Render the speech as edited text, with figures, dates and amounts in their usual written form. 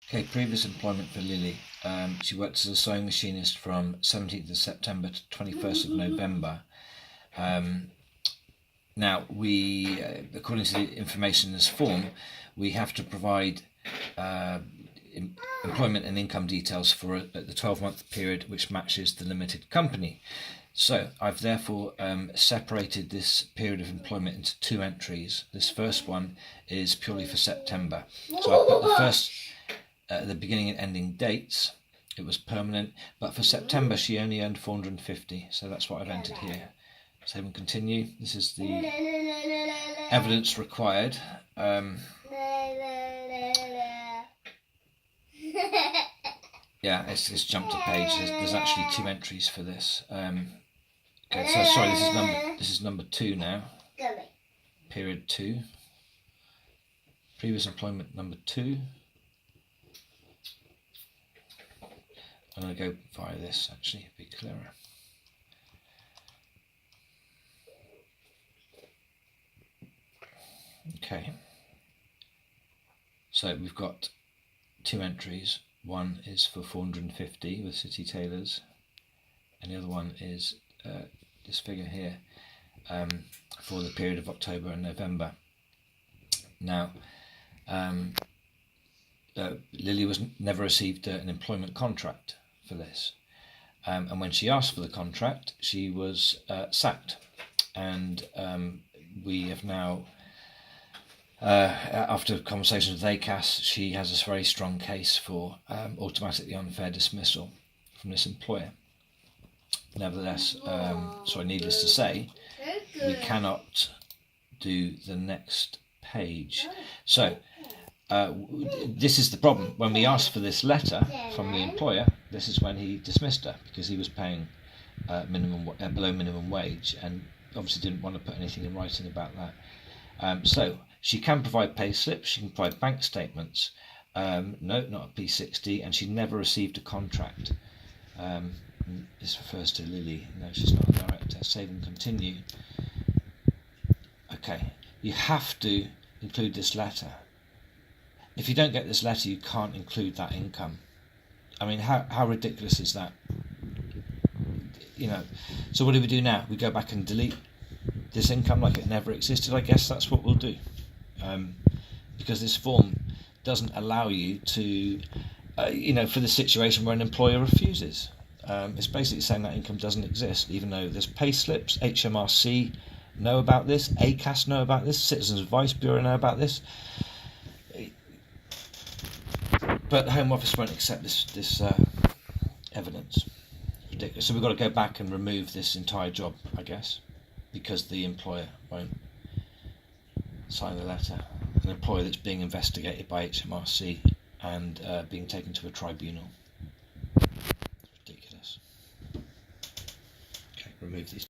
Okay, previous employment for Lily. She worked as a sewing machinist from 17th of September to 21st of November. Now, we, according to the information in this form, we have to provide employment and income details for the 12-month period which matches the limited company. So I've therefore separated this period of employment into two entries. This first one is purely for September. So I put the first the beginning and ending dates. It was permanent, but for September she only earned 450, so that's what I've entered here. Save and continue. This is the evidence required. Yeah, it's just jumped a page. There's actually two entries for this. Okay, so sorry, this is number 2 now. Period 2. Previous employment number 2. I'm going to go via this, actually, it'd be clearer. Okay, so we've got two entries. One is for 450 with City Tailors, and the other one is this figure here for the period of October and November. Now, Lily never received an employment contract for this, and when she asked for the contract, she was sacked, and we have now, after conversations with ACAS, she has this very strong case for automatically unfair dismissal from this employer. Nevertheless, needless to say, we cannot do the next page. So this is the problem. When we asked for this letter from the employer, this is when he dismissed her, because he was paying below minimum wage, and obviously didn't want to put anything in writing about that. So she can provide pay slips, she can provide bank statements. No, not a P60, and she never received a contract. This refers to Lily. No, she's not a director. Save and continue. Okay, you have to include this letter. If you don't get this letter, you can't include that income. I mean, how ridiculous is that? You know, so what do we do now? We go back and delete this income like it never existed? I guess that's what we'll do. Because this form doesn't allow you to, for the situation where an employer refuses. It's basically saying that income doesn't exist, even though there's pay slips, HMRC know about this, ACAS know about this, Citizens Advice Bureau know about this. But the Home Office won't accept this evidence. Ridiculous. So we've got to go back and remove this entire job, I guess, because the employer won't sign the letter. An employer that's being investigated by HMRC and being taken to a tribunal. Ridiculous. Okay, remove these.